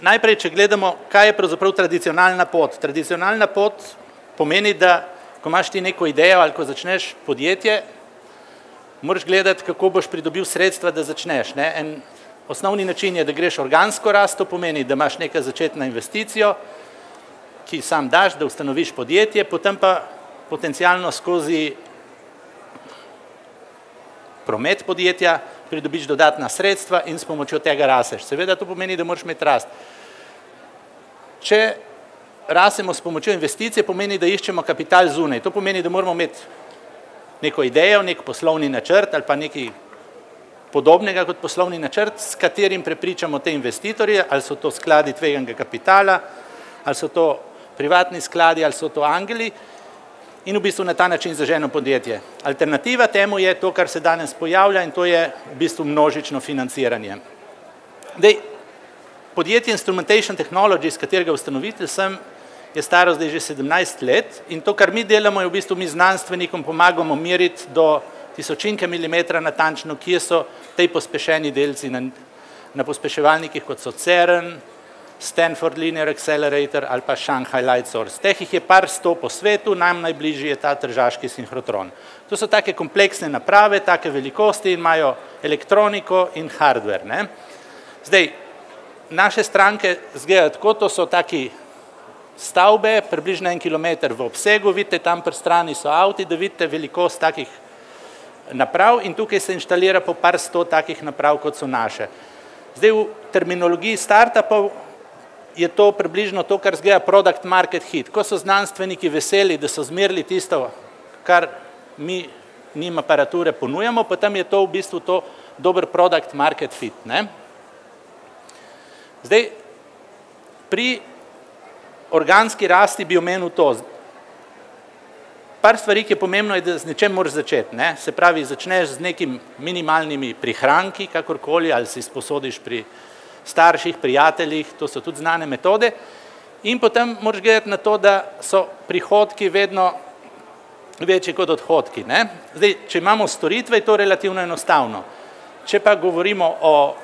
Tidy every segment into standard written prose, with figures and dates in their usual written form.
Najprej, če gledamo, kaj je pravzaprav tradicionalna pot. Tradicionalna pot pomeni, da ko imaš ti neko idejo ali ko začneš podjetje, moraš gledati, kako boš pridobil sredstva, da začneš. En osnovni način je, da greš organsko rast, to pomeni, da imaš neko začetno investicijo, ki sam daš, da ustanoviš podjetje, potem pa potencialno skozi promet podjetja pridobiš dodatna sredstva in s pomočjo tega rasteš. Seveda to pomeni, da moraš imeti rast. Če rastemo s pomočjo investicije, pomeni, da iščemo kapital zunaj. To pomeni, da moramo imeti neko idejo, nek poslovni načrt ali pa nekaj podobnega kot poslovni načrt, s katerim prepričamo te investitorje, ali so to skladi tveganega kapitala, ali so to privatni skladi, ali so to angeli, in v bistvu na ta način zaženo podjetje. Alternativa temu je to, kar se danes pojavlja, in to je v bistvu množično financiranje. Podjetje Instrumentation Technology, s katerega ustanovitelj sem, je staro zdaj že 17 let in to, kar mi delamo, je v bistvu mi znanstvenikom pomagamo meriti do tisočinke milimetra natančno, kje so tej pospešeni delci na pospeševalnikih, kot so CERN, Stanford Linear Accelerator ali pa Shanghai Light Source. Teh jih je par sto po svetu, nam najbližji je ta tržaški sinhrotron. To so take kompleksne naprave, take velikosti in imajo elektroniko in hardware. Zdaj, naše stranke zgledajo tako, to so taki stavbe, približno 1 kilometer v obsegu, vidite, tam pri strani so avti, da vidite velikost takih naprav in tukaj se inštalira po par sto takih naprav, kot so naše. Zdaj, v terminologiji startupov je to približno to, kar zgleda product market hit. Ko so znanstveniki veseli, da so zmerili tisto, kar mi njim aparature ponujamo, potem je to v bistvu to dober product market fit. Zdaj, pri organski rasti bi omenil to. Par stvari, ki je pomembno, je, da z nečem moraš začeti. Se pravi, začneš z nekim minimalnimi prihranki, kakorkoli, ali si sposodiš pri starših, prijateljih, to so tudi znane metode, in potem moraš gledati na to, da so prihodki vedno večji kot odhodki. Zdaj, če imamo storitve, je to relativno enostavno. Če pa govorimo o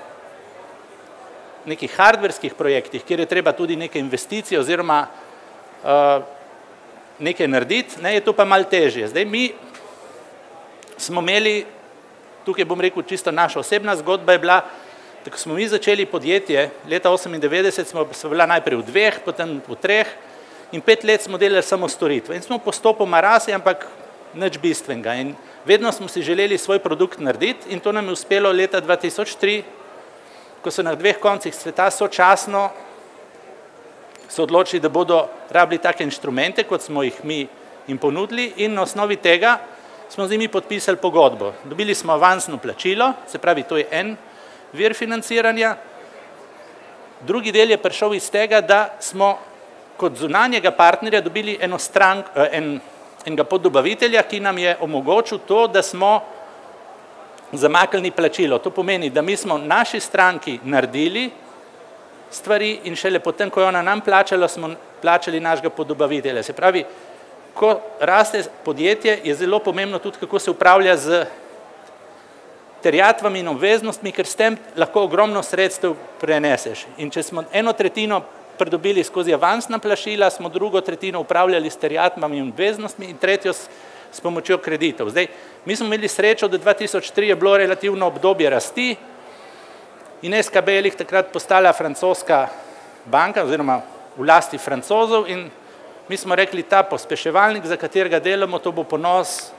nekih hardverskih projektih, kjer je treba tudi neke investicije oziroma nekaj narediti, je to pa malo težje. Zdaj, mi smo imeli, tukaj bom rekel čisto naša osebna zgodba je bila, da ko smo mi začeli podjetje, leta 1998 smo bila najprej v 2, potem v 3 in 5 let smo delali samo storitve. In smo postopoma rasli, ampak nič bistvenega. In vedno smo si želeli svoj produkt narediti in to nam je uspelo leta 2003, ko so na 2 koncih sveta sočasno se odločili, da bodo rabili take inštrumente, kot smo jih mi jim ponudili, in na osnovi tega smo z njimi podpisali pogodbo. Dobili smo avansno plačilo, se pravi, to je en vir financiranja. Drugi del je prišel iz tega, da smo kot zunanjega partnerja dobili enega poddobavitelja, ki nam je omogočil to, da smo zamaknili plačilo. To pomeni, da mi smo naši stranki naredili stvari in šele potem, ko je ona nam plačala, smo plačali našega poddobavitelja. Se pravi, ko raste podjetje, je zelo pomembno tudi, kako se upravlja z terjatvami in obveznostmi, ker s tem lahko ogromno sredstev preneseš. In če smo 1/3 pridobili skozi avansna plačila, smo 2/3 upravljali s terjatvami in obveznostmi in tretjo s pomočjo kreditov. Zdaj, mi smo imeli srečo, da 2003 je bilo relativno obdobje rasti in SKB je takrat postala francoska banka oziroma v lasti Francozov in mi smo rekli, ta pospeševalnik, za katerega delamo, to bo ponos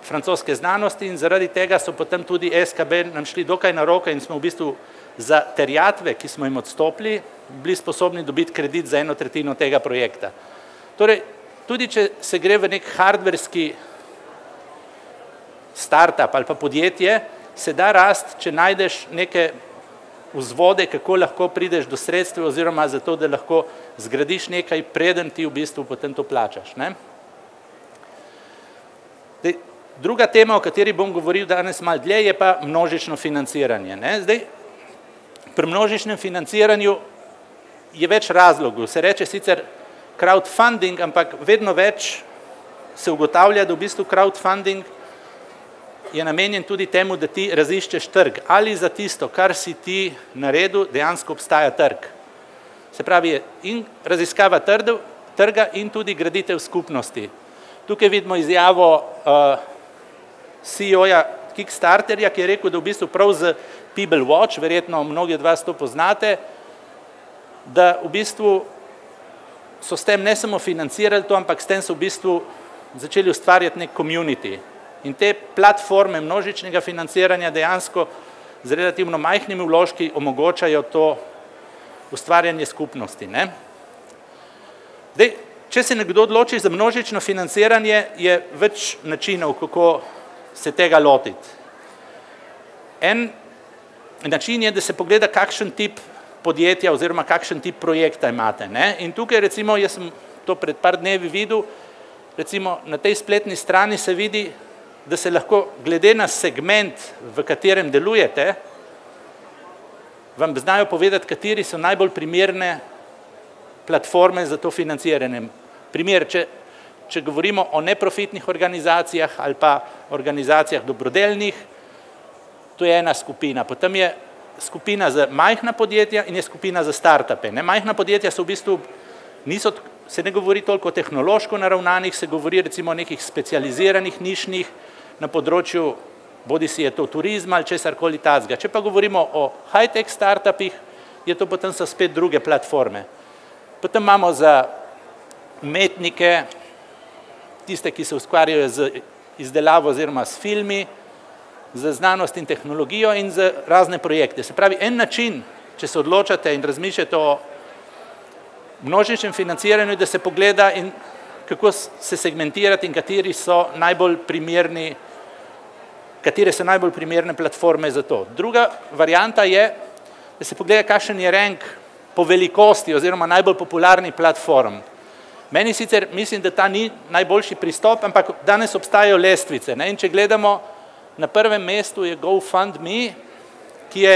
francoske znanosti in zaradi tega so potem tudi SKB nam šli dokaj na roke in smo v bistvu za terjatve, ki smo jim odstopili, bili sposobni dobiti kredit za 1/3 tega projekta. Torej, tudi če se gre v nek hardverski startup ali pa podjetje, se da rast, če najdeš neke vzvode, kako lahko prideš do sredstev oziroma za to, da lahko zgradiš nekaj, preden ti v bistvu potem to plačaš. Druga tema, o kateri bom govoril danes malo dlje, je pa množično financiranje. Zdaj, pri množičnem financiranju je več razlogov. Se reče sicer crowdfunding, ampak vedno več se ugotavlja, da v bistvu crowdfunding je namenjen tudi temu, da ti raziščeš trg. Ali za tisto, kar si ti naredil, dejansko obstaja trg. Se pravi, in raziskava trga in tudi graditev skupnosti. Tukaj vidimo izjavo CEO-ja Kickstarterja, ki je rekel, da v bistvu prav z People Watch, verjetno mnogi od vas to poznate, da v bistvu so s tem ne samo financirali to, ampak s tem so v bistvu začeli ustvarjati nek community. In te platforme množičnega financiranja dejansko z relativno majhnimi vložki omogočajo to ustvarjanje skupnosti. Zdaj, če se nekdo odloči za množično financiranje, je več načinov, kako se tega lotiti. En način je, da se pogleda, kakšen tip podjetja oziroma kakšen tip projekta imate. In tukaj recimo, jaz sem to pred par dnevi videl, recimo na tej spletni strani se vidi, da se lahko glede na segment, v katerem delujete, vam znajo povedati, kateri so najbolj primerne platforme za to financiranje. Primer, če govorimo o neprofitnih organizacijah ali pa organizacijah dobrodelnih, to je ena skupina. Potem je skupina za majhna podjetja in je skupina za startupe. Majhna podjetja so v bistvu, se ne govori toliko o tehnološko naravnanih, se govori recimo o nekih specializiranih, nišnih na področju, bodi si je to turizma ali česarkoli tazga. Če pa govorimo o high-tech startupih, je to potem so spet druge platforme. Potem imamo za umetnike, tiste, ki se ukvarjajo z izdelavo oziroma s filmi, za znanost in tehnologijo in za razne projekte. Se pravi, en način, če se odločate in razmišljate o množičnem financiranju, da se pogleda in kako se segmentirati in katere so najbolj primerne platforme za to. Druga varianta je, da se pogleda, kakšen je rank po velikosti oziroma najbolj popularni platform. Meni sicer mislim, da ta ni najboljši pristop, ampak danes obstajajo lestvice. In če gledamo, na prvem mestu je GoFundMe, ki je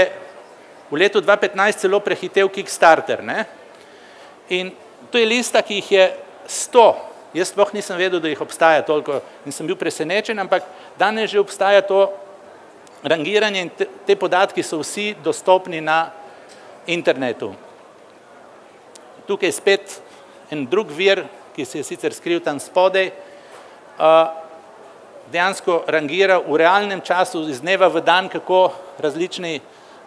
v letu 2015 celo prehitel Kickstarter. In to je lista, ki jih je 100. Jaz sploh nisem vedel, da jih obstaja toliko in sem bil presenečen, ampak danes že obstaja to rangiranje in te podatki so vsi dostopni na internetu. Tukaj spet en drug vir, ki se je sicer skril tam spodaj, dejansko rangira v realnem času iz dneva v dan, kako različni,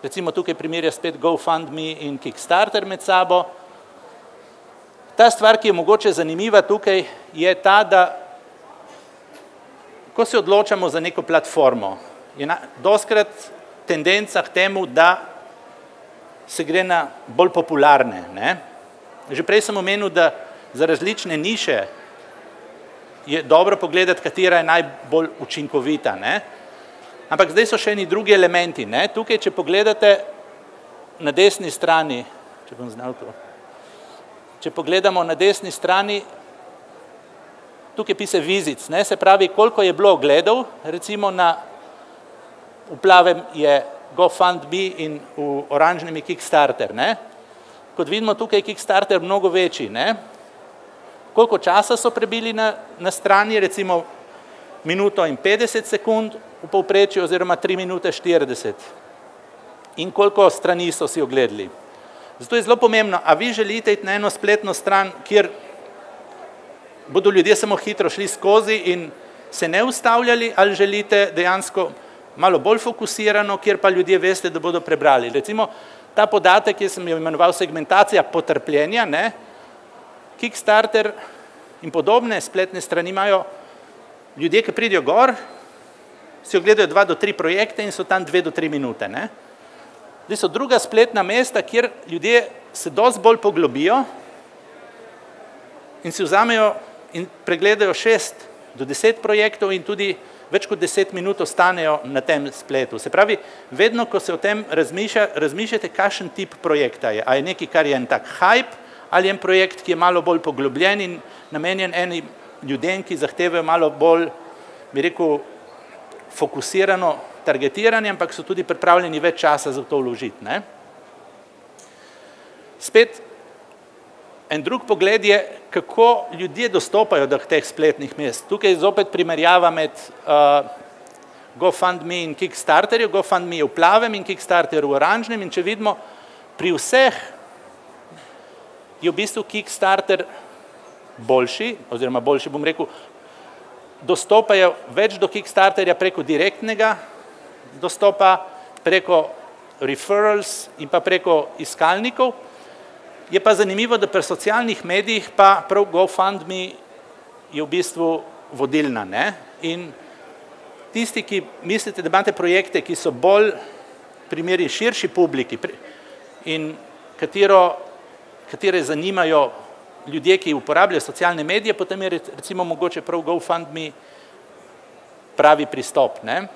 recimo tukaj primerja spet GoFundMe in Kickstarter med sabo. Ta stvar, ki je mogoče zanimiva tukaj, je ta, da ko se odločamo za neko platformo, je dostikrat tendenca k temu, da se gre na bolj popularne. Že prej sem omenil, da za različne niše je dobro pogledati, katera je najbolj učinkovita. Ampak zdaj so še eni drugi elementi. Tukaj, če pogledate na desni strani, če bom znal to, če pogledamo na desni strani, tukaj piše visits, se pravi, koliko je bilo ogledov, recimo v plavem je GoFundMe in v oranžnem je Kickstarter. Kot vidimo, tukaj je Kickstarter mnogo večji. Koliko časa so prebili na strani, recimo minuto in 50 sekund v povprečju oziroma 3 minute 40. In koliko strani so si ogledali. Zato je zelo pomembno, a vi želite iti na eno spletno stran, kjer bodo ljudje samo hitro šli skozi in se ne ustavljali, ali želite dejansko malo bolj fokusirano, kjer pa ljudje veste, da bodo prebrali. Recimo, ta podatek, ki sem jo imenoval segmentacija potrpljenja, Kickstarter in podobne spletne strani imajo ljudje, ki pridejo gor, si ogledajo 2 do 3 projekte in so tam 2 do 3 minute. Zdaj so druga spletna mesta, kjer ljudje se dosti bolj poglobijo in si vzamejo in pregledajo 6 do 10 projektov in tudi več kot 10 minut ostanejo na tem spletu. Se pravi, vedno, ko se o tem razmišljate, kakšen tip projekta je. A je nekaj, kar je en tak hype, ali je en projekt, ki je malo bolj poglobljen in namenjen enim ljudem, ki zahtevajo malo bolj, bi rekel, fokusirano targetiranje, ampak so tudi pripravljeni več časa za to vložiti. Spet, en drug pogled je, kako ljudje dostopajo do teh spletnih mest. Tukaj je zopet primerjava med GoFundMe in Kickstarterju, GoFundMe je v plavem in Kickstarter v oranžnem in če vidimo, pri vseh je v bistvu Kickstarter boljši, oziroma boljši, bom rekel, dostopajo več do Kickstarterja preko direktnega dostopa, preko referrals in pa preko iskalnikov. Je pa zanimivo, da pri socialnih medijih pa prav GoFundMe je v bistvu vodilna, ne? In tisti, ki mislite, da imate projekte, ki so bolj primeri širši publiki in katere zanimajo ljudje, ki uporabljajo socialne medije, potem je recimo mogoče prav GoFundMe pravi pristop, ne?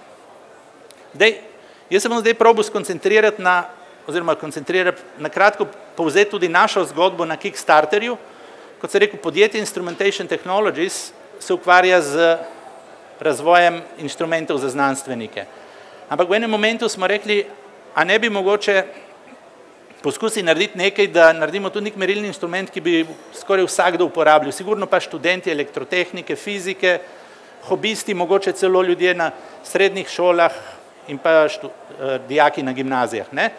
Jaz se bom zdaj probal skoncentrirati oziroma na kratko povzeti tudi našo zgodbo na Kickstarterju. Kot sem rekel, podjetje Instrumentation Technologies se ukvarja z razvojem inštrumentov za znanstvenike. Ampak v enem momentu smo rekli, a ne bi mogoče poskusili narediti nekaj, da naredimo tudi nek merilni instrument, ki bi skoraj vsakdo uporabljal. Sigurno pa študenti elektrotehnike, fizike, hobisti, mogoče celo ljudje na srednjih šolah in pa dijaki na gimnazijah, ne?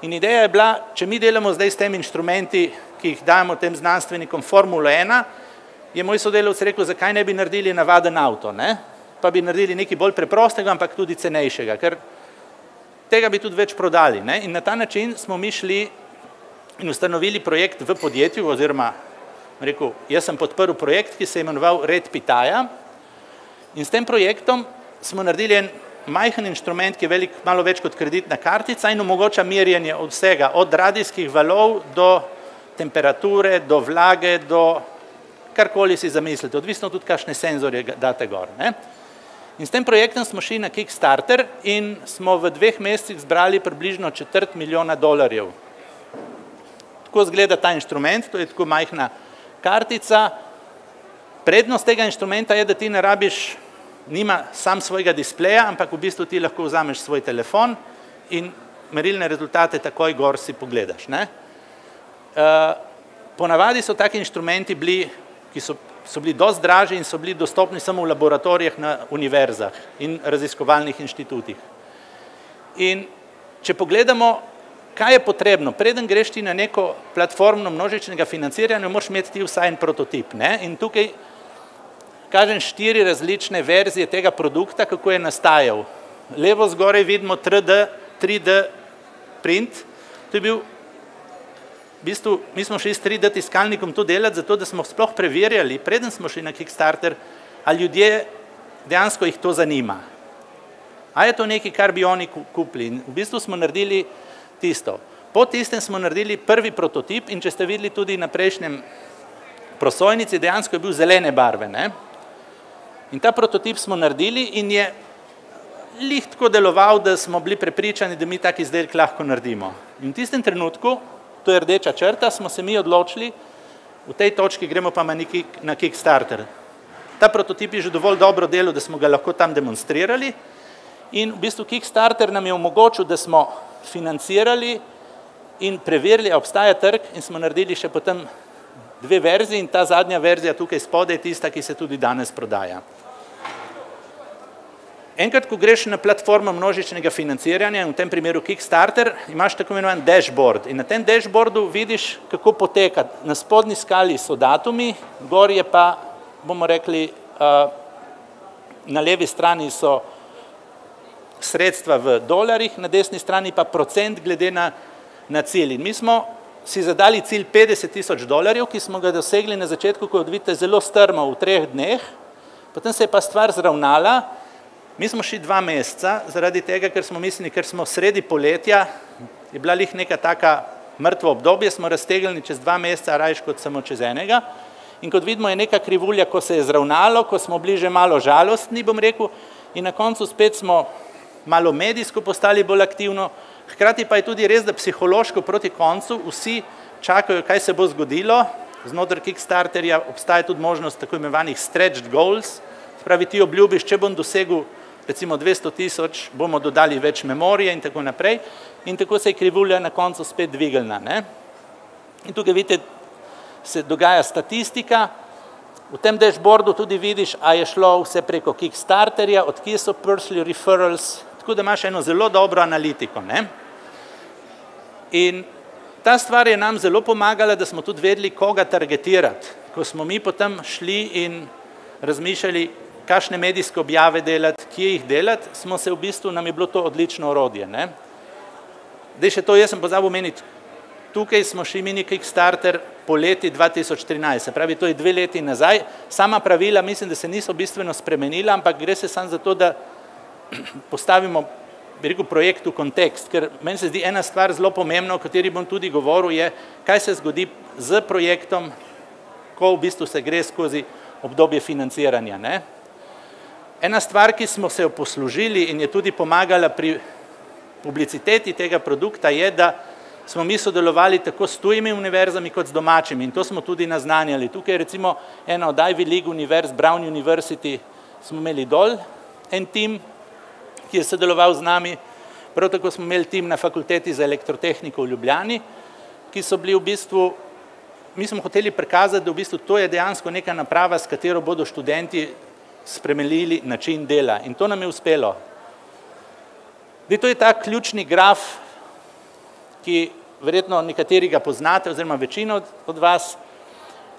In ideja je bila, če mi delamo zdaj s temi inštrumenti, ki jih dajemo tem znanstvenikom Formula 1, je moj sodelavec rekel, zakaj ne bi naredili navaden avto, ne? Pa bi naredili nekaj bolj preprostega, ampak tudi cenejšega, ker tega bi tudi več prodali, ne? In na ta način smo mi šli in ustanovili projekt v podjetju, oziroma rekel, jaz sem podprl projekt, ki se je imenoval Red Pitaja, in s tem projektom smo naredili en majhen inštrument, ki je velik malo več kot kreditna kartica in omogoča merjenje od vsega, od radijskih valov do temperature, do vlage, do karkoli si zamislite, odvisno tudi kakšne senzorje date gor, ne? In s tem projektom smo šli na Kickstarter in smo v 2 mesecih zbrali približno $250,000. Tako izgleda ta inštrument, to je tako majhna kartica. Prednost tega inštrumenta je, da ti ne rabiš, nima sam svojega displeja, ampak v bistvu ti lahko vzameš svoj telefon in merilne rezultate takoj gor si pogledaš, ne? Ponavadi so taki inštrumenti bili, ki so bili dosti dražji in so bili dostopni samo v laboratorijah na univerzah in raziskovalnih inštitutih. In če pogledamo, kaj je potrebno, preden greš ti na neko platformno množičnega financiranja, moraš imeti ti vsaj en prototip, ne? In tukaj kažem 4 različne verzije tega produkta, kako je nastajal. Levo zgoraj vidimo 3D print, to je bil, v bistvu, mi smo šli s 3D tiskalnikom to delati, zato da smo sploh preverjali, preden smo šli na Kickstarter, ali ljudje dejansko jih to zanima. A je to nekaj, kar bi oni kupili? In v bistvu smo naredili tisto. Po tistem smo naredili prvi prototip in če ste videli tudi na prejšnjem prosojnici, dejansko je bil zelene barve, ne? In ta prototip smo naredili in je lih tako deloval, da smo bili prepričani, da mi tak izdelek lahko naredimo. In v tistem trenutku, to je rdeča črta, smo se mi odločili, v tej točki gremo pa na Kickstarter. Ta prototip je že dovolj dobro delal, da smo ga lahko tam demonstrirali in v bistvu Kickstarter nam je omogočil, da smo financirali in preverili, a obstaja trg in smo naredili še potem 2 verzije in ta zadnja verzija tukaj spodaj je tista, ki se tudi danes prodaja. Enkrat, ko greš na platformo množičnega financiranja, v tem primeru Kickstarter, imaš tako imenovan dashboard in na tem dashboardu vidiš, kako poteka. Na spodnji skali so datumi, gor je pa, bomo rekli, na levi strani so sredstva v dolarjih, na desni strani pa procent glede na cilj. In mi smo si zadali cilj $50,000, ki smo ga dosegli na začetku, ko vidite, zelo strmo v 3 dneh, potem se je pa stvar zravnala. Mi smo šli 2 meseca, zaradi tega, ker smo mislili, ker smo sredi poletja, je bila lih neka taka mrtvo obdobje, smo raztegnili čez 2 meseca, rajš kot samo čez enega. In kot vidimo, je neka krivulja, ko se je zravnalo, ko smo bili že malo žalostni, bom rekel, in na koncu spet smo malo medijsko postali bolj aktivno. Hkrati pa je tudi res, da psihološko proti koncu vsi čakajo, kaj se bo zgodilo. Znotraj Kickstarterja obstaja tudi možnost tako imenovanih stretched goals, pravi ti obljubiš, če bom dosegel recimo 200,000, bomo dodali več memorije in tako naprej. In tako se je krivulja na koncu spet dvignila, ne? In tukaj vidite, se dogaja statistika. V tem dashboardu tudi vidiš, a je šlo vse preko Kickstarterja, od kje so prišli referrals, tako da imaš eno zelo dobro analitiko, ne? In ta stvar je nam zelo pomagala, da smo tudi vedeli, koga targetirati. Ko smo mi potem šli in razmišljali, kakšne medijske objave delati, kje jih delati, smo se v bistvu, nam je bilo to odlično orodje, ne? Zdaj še to, jaz sem pozabil omeniti, tukaj smo šli mini Kickstarter po leti 2013, se pravi, to je 2 leti nazaj, sama pravila mislim, da se niso bistveno spremenila, ampak gre se samo za to, da postavimo, bi rekel, projekt v kontekst, ker meni se zdi ena stvar zelo pomembna, o kateri bom tudi govoril, je, kaj se zgodi z projektom, ko v bistvu se gre skozi obdobje financiranja, ne? Ena stvar, ki smo se jo poslužili in je tudi pomagala pri publiciteti tega produkta, je, da smo mi sodelovali tako s tujimi univerzami kot z domačimi in to smo tudi naznanjali. Tukaj recimo ena od Ivy League univerz, Brown University, smo imeli dol en tim, ki je sodeloval z nami, prav tako smo imeli tim na fakulteti za elektrotehniko v Ljubljani, ki so bili v bistvu, mi smo hoteli prikazati, da v bistvu to je dejansko neka naprava, s katero bodo študenti spremenili način dela in to nam je uspelo. Zdaj, to je ta ključni graf, ki verjetno nekateri ga poznate, oziroma večino od vas,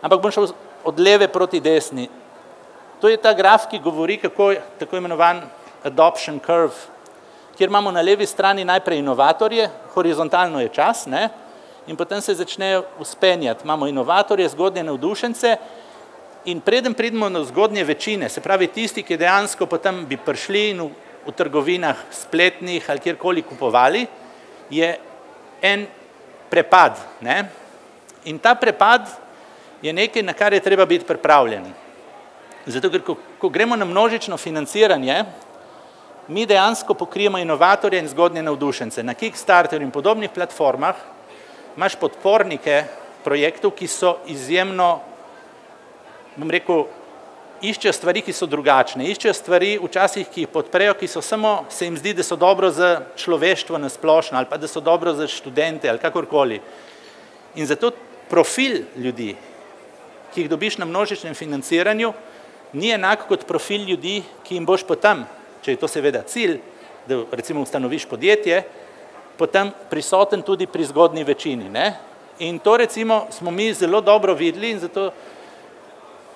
ampak bom šel od leve proti desni. To je ta graf, ki govori, kako je tako imenovan adoption curve, kjer imamo na levi strani najprej inovatorje, horizontalno je čas, ne? In potem se začnejo vzpenjati. Imamo inovatorje, zgodnje navdušence in preden pridemo na zgodnje večine, se pravi tisti, ki dejansko potem bi prišli in v trgovinah spletnih ali kjerkoli kupovali, je en prepad, ne? In ta prepad je nekaj, na kar je treba biti pripravljen. Zato, ker ko gremo na množično financiranje, mi dejansko pokrijemo inovatorje in zgodnje navdušence. Na Kickstarterju in podobnih platformah imaš podpornike projektov, ki so izjemno, bom rekel, iščejo stvari, ki so drugačne, iščejo stvari včasih, ki jih podprejo, ki so samo, se jim zdi, da so dobro za človeštvo na splošno ali pa da so dobro za študente ali kakorkoli. In zato profil ljudi, ki jih dobiš na množičnem financiranju, ni enak kot profil ljudi, ki jim boš potem, če je to seveda cilj, da recimo ustanoviš podjetje, potem prisoten tudi pri zgodnji večini, ne? In to recimo smo mi zelo dobro videli in zato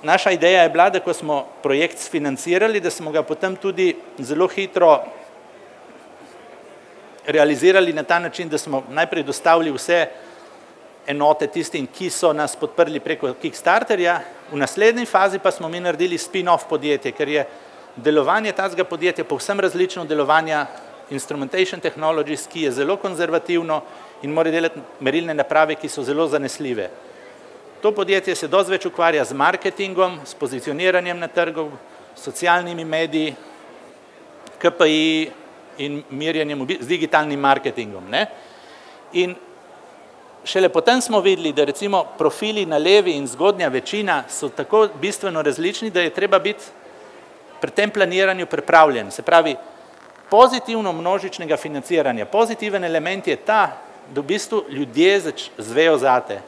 naša ideja je bila, da ko smo projekt sfinancirali, da smo ga potem tudi zelo hitro realizirali na ta način, da smo najprej dostavili vse enote tistim, ki so nas podprli preko Kickstarterja, v naslednji fazi pa smo mi naredili spin-off podjetje, ker je delovanje tazga podjetja povsem različno od delovanja Instrumentation Technologies, ki je zelo konzervativno in mora delati merilne naprave, ki so zelo zanesljive. To podjetje se dosti več ukvarja z marketingom, s pozicioniranjem na trgu, socialnimi mediji, KPI in merjenjem z digitalnim marketingom, ne? In šele potem smo videli, da recimo profili na levi in zgodnja večina so tako bistveno različni, da je treba biti pri tem planiranju pripravljen. Se pravi, pozitivno množičnega financiranja, pozitiven element je ta, da v bistvu ljudje zvejo zate.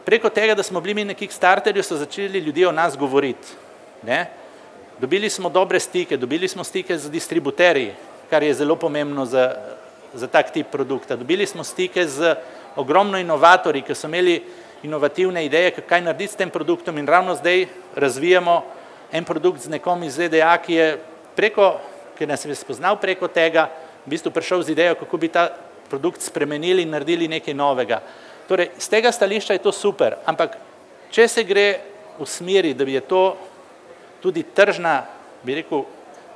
Preko tega, da smo bili mi na Kickstarterju, so začeli ljudje o nas govoriti, ne? Dobili smo dobre stike, dobili smo stike z distributerji, kar je zelo pomembno za tak tip produkta. Dobili smo stike z ogromno inovatorji, ki so imeli inovativne ideje, kaj narediti s tem produktom in ravno zdaj razvijamo en produkt z nekom iz ZDA, ki nas je spoznal preko tega, v bistvu prišel z idejo, kako bi ta produkt spremenili in naredili nekaj novega. Torej, z tega stališča je to super, ampak če se gre v smeri, da je to tudi tržna, bi rekel,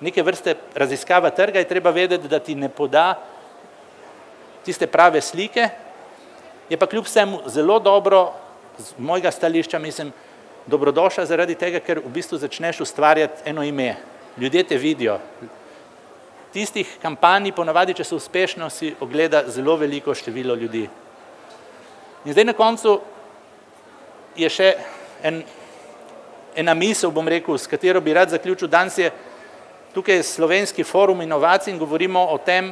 neke vrste raziskava trga, je treba vedeti, da ti ne poda tiste prave slike, je pa kljub vsemu zelo dobro, z mojega stališča mislim, dobrodošla zaradi tega, ker v bistvu začneš ustvarjati eno ime. Ljudje te vidijo. Tistih kampanj, ponavadi, če so uspešno, si ogleda zelo veliko število ljudi. In zdaj na koncu je še ena misel, bom rekel, s katero bi rad zaključil. Danes je tukaj Slovenski forum inovacij in govorimo o tem,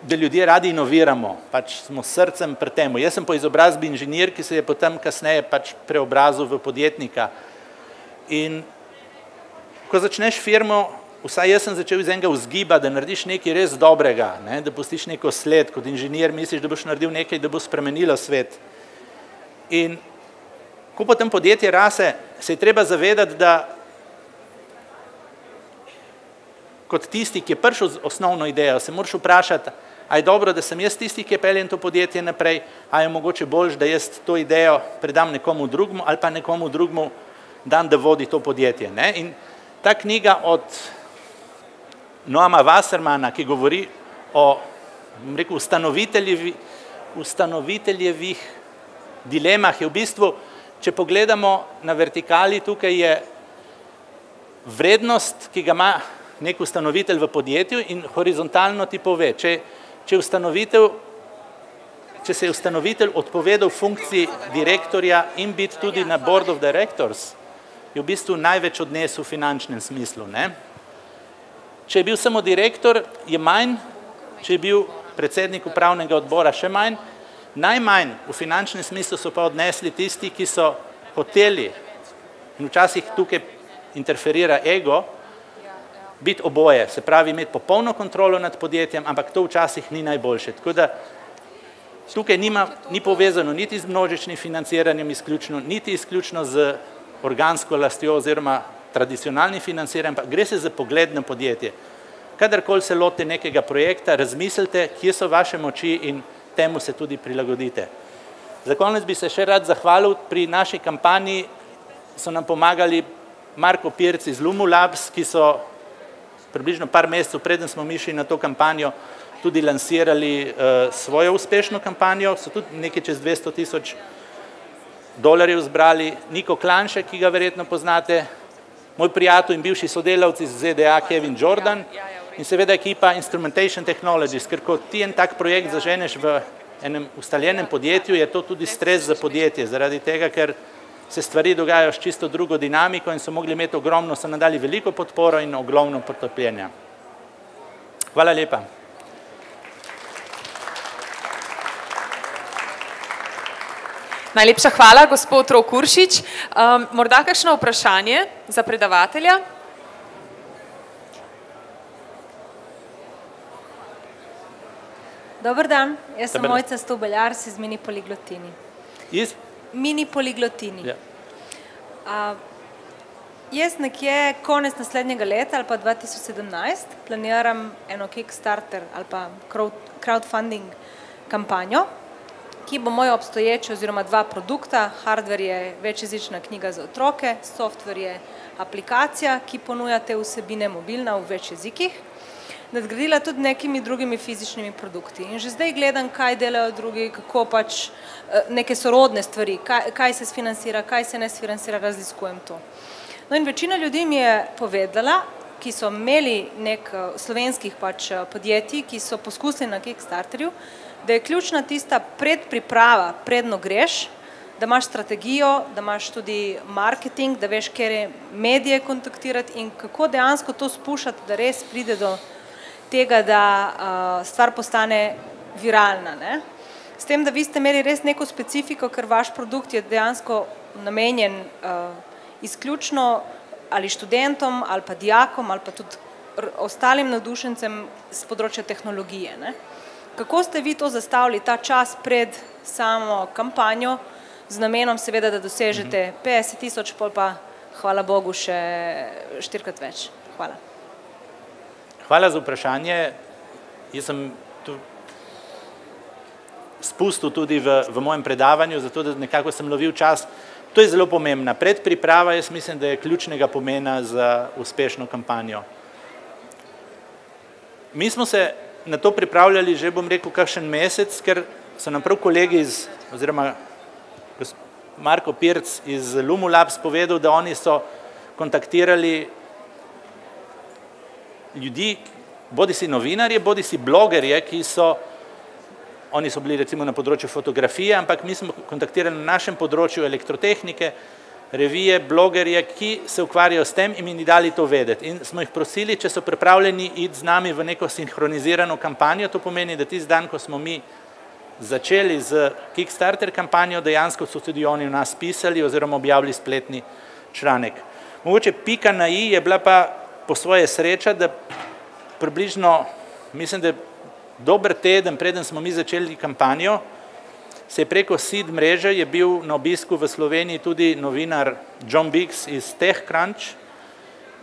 da ljudje radi inoviramo, pač smo s srcem pri temu. Jaz sem po izobrazbi inženir, ki se je potem kasneje pač preobrazil v podjetnika. In ko začneš firmo, vsaj jaz sem začel iz enega vzgiba, da narediš nekaj res dobrega, ne? Da pustiš neko sled, kot inženir misliš, da boš naredil nekaj, da bo spremenilo svet. In ko potem podjetje rase, se je treba zavedati, da kot tisti, ki je prišel z osnovno idejo, se moraš vprašati, a je dobro, da sem jaz tisti, ki je peljem to podjetje naprej, a je mogoče boljš, da jaz to idejo predam nekomu drugmu ali pa nekomu drugmu dam, da vodi to podjetje. Ne? In ta knjiga od Noama Wassermana, ki govori o, bom rekel, ustanoviteljevih dilemah, je v bistvu, če pogledamo na vertikali, tukaj je vrednost, ki ga ima nek ustanovitelj v podjetju in horizontalno ti pove, če se je ustanovitelj odpovedal funkciji direktorja in biti tudi na board of directors, je v bistvu največ odnesel v finančnem smislu. Ne? Če je bil samo direktor, je manj, če je bil predsednik upravnega odbora, še manj. Najmanj v finančnem smislu so pa odnesli tisti, ki so hoteli, in včasih tukaj interferira ego, biti oboje, se pravi imeti popolno kontrolo nad podjetjem, ampak to včasih ni najboljše. Tako da tukaj ni povezano niti z množičnim financiranjem izključno, niti izključno z organsko lastjo oziroma tradicionalnim financiranjem, pa gre se za pogled na podjetje. Kadarkoli se lote nekega projekta, razmislite, kje so vaše moči in temu se tudi prilagodite. Za konec bi se še rad zahvalil, pri naši kampanji so nam pomagali Marko Pirc iz Lumulabs, ki so približno par mesecev, preden smo mi šli na to kampanjo, tudi lansirali svojo uspešno kampanjo, so tudi nekaj čez $200,000 zbrali. Niko Klanšek, ki ga verjetno poznate, moj prijatelj in bivši sodelavci iz ZDA, Kevin Jordan, in seveda ekipa Instrumentation Technologies, ker ko ti en tak projekt zaženeš v enem ustaljenem podjetju, je to tudi stres za podjetje, zaradi tega, ker se stvari dogajajo s čisto drugo dinamiko in so mogli imeti ogromno, so nam dali veliko podporo in ogromno potrpljenja. Hvala lepa. Najlepša hvala, gospod Rok Uršič. Morda kakšno vprašanje za predavatelja? Dober dan, jaz sem Mojca Stobeljar iz Mini Poliglotini. Iz? Mini Poliglotini. Jaz nekje konec naslednjega leta ali pa 2017 planiram eno Kickstarter ali pa crowdfunding kampanjo, ki bo moja obstoječa oziroma dva produkta. Hardware je večjezična knjiga za otroke, software je aplikacija, ki ponuja te vsebine mobilna v več jezikih, nadgradila tudi nekimi drugimi fizičnimi produkti. In že zdaj gledam, kaj delajo drugi, kako pač neke sorodne stvari, kaj se sfinancira, kaj se ne sfinancira, razliskujem to. No in večina ljudi mi je povedala, ki so imeli slovenskih pač podjetij, ki so poskusili na Kickstarterju, da je ključna tista predpriprava, predno greš, da imaš strategijo, da imaš tudi marketing, da veš, kjer medije kontaktirati in kako dejansko to spuščati, da res pride do tega, da stvar postane viralna. S tem, da vi ste imeli res neko specifiko, ker vaš produkt je dejansko namenjen izključno ali študentom, ali pa dijakom, ali pa tudi ostalim navdušencem z področja tehnologije. Kako ste vi to zastavili, ta čas pred samo kampanjo, z namenom seveda, da dosežete 50,000, pol pa, hvala Bogu, še 4-krat več. Hvala. Hvala za vprašanje. Jaz sem tu spustil tudi v mojem predavanju, zato da nekako sem lovil čas. To je zelo pomembna. Predpriprava, jaz mislim, da je ključnega pomena za uspešno kampanjo. Mi smo se na to pripravljali že, bom rekel, kakšen mesec, ker so nam prav kolegi oziroma Marko Pirc iz Lumulabs povedal, da oni so kontaktirali ljudi, bodi si novinarje, bodi si blogerje, oni so bili recimo na področju fotografije, ampak mi smo kontaktirali na našem področju elektrotehnike, revije, blogerje, ki se ukvarjajo s tem in mi dali to vedeti. In smo jih prosili, če so pripravljeni iti z nami v neko sinhronizirano kampanjo, to pomeni, da tisti dan, ko smo mi začeli z Kickstarter kampanjo, dejansko so tudi oni v nas pisali oziroma objavili spletni članek. Mogoče pika na i je bila pa po svoje sreča, da približno, mislim, da dober teden, preden smo mi začeli kampanjo, se je preko SEED mreže je bil na obisku v Sloveniji tudi novinar John Biggs iz TechCrunch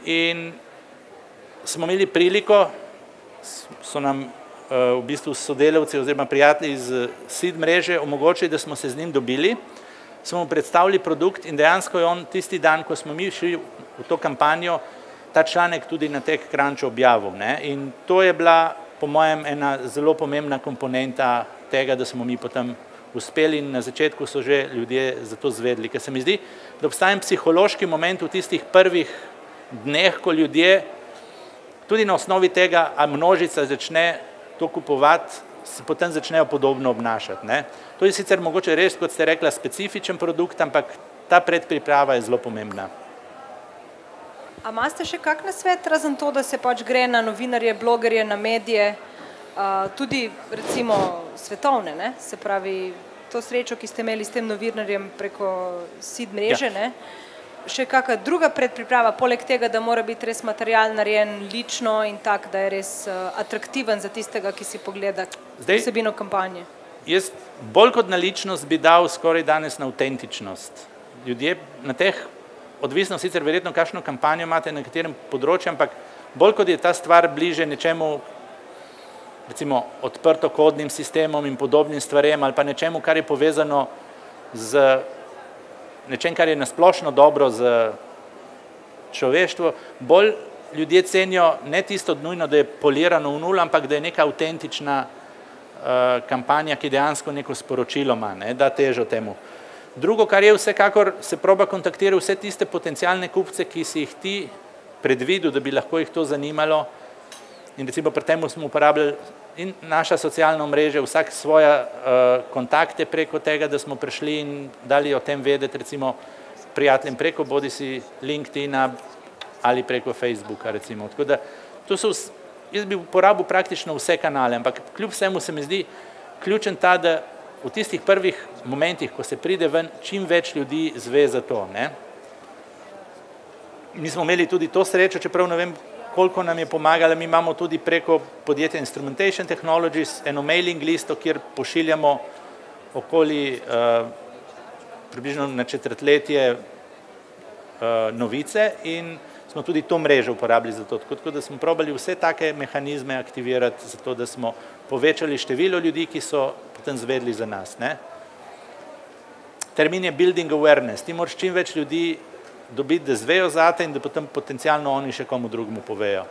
in smo imeli priliko, so nam v bistvu sodelavci oziroma prijatelji iz SEED mreže omogočili, da smo se z njim dobili, smo mu predstavili produkt in dejansko je on tisti dan, ko smo mi šli v to kampanjo, ta članek tudi na TechCrunchu objavil. In to je bila, po mojem, ena zelo pomembna komponenta tega, da smo mi potem uspeli in na začetku so že ljudje za to zvedli. Ker se mi zdi, da obstaja psihološki moment v tistih prvih dneh, ko ljudje tudi na osnovi tega, a množica začne to kupovati, se potem začnejo podobno obnašati. To je sicer mogoče res, kot ste rekla, specifičen produkt, ampak ta predpriprava je zelo pomembna. A imate še kak nasvet, razen to, da se pač gre na novinarje, blogerje, na medije, tudi recimo svetovne, ne? Se pravi, to srečo, ki ste imeli s tem novinarjem preko SEED mreže, ne? Še kakšna druga predpriprava, poleg tega, da mora biti res material narejen lično in tak, da je res atraktiven za tistega, ki si pogleda vsebino kampanje? Jaz bolj kot na ličnost bi dal skoraj danes na avtentičnost. Ljudje na teh, odvisno sicer verjetno kakšno kampanjo imate na katerem področju, ampak bolj kot je ta stvar bliže nečemu, recimo odprtokodnim sistemom in podobnim stvarem ali pa nečemu, kar je povezano z nečem, kar je nasplošno dobro za človeštvo, bolj ljudje cenijo ne tisto nujno, da je polirano v nul, ampak da je neka avtentična kampanja, ki dejansko neko sporočilo ima, da težo temu. Drugo, kar je vsekakor, se proba kontaktirati vse tiste potencialne kupce, ki si jih ti predvidel, da bi lahko jih to zanimalo. In recimo pri tem smo uporabljali in naša socialna omrežja, vsak svoje kontakte preko tega, da smo prišli in dali o tem vedeti recimo prijateljem preko bodisi LinkedIna ali preko Facebooka recimo. Tako da to so, jaz bi uporabil praktično vse kanale, ampak kljub vsemu se mi zdi ključen ta, da v tistih prvih momentih, ko se pride ven, čim več ljudi zve za to. Mi smo imeli tudi to srečo, čeprav ne vem, koliko nam je pomagala, mi imamo tudi preko podjetja Instrumentation Technologies eno mailing listo, kjer pošiljamo okoli približno na četrtletje novice in smo tudi to mrežo uporabili za to. Tako da smo probali vse take mehanizme aktivirati, zato da smo povečali število ljudi, ki so potem zvedli za nas. Termin je building awareness. Ti moraš čim več ljudi dobiti, da zvejo zate in da potem potencialno oni še komu drugemu povejo.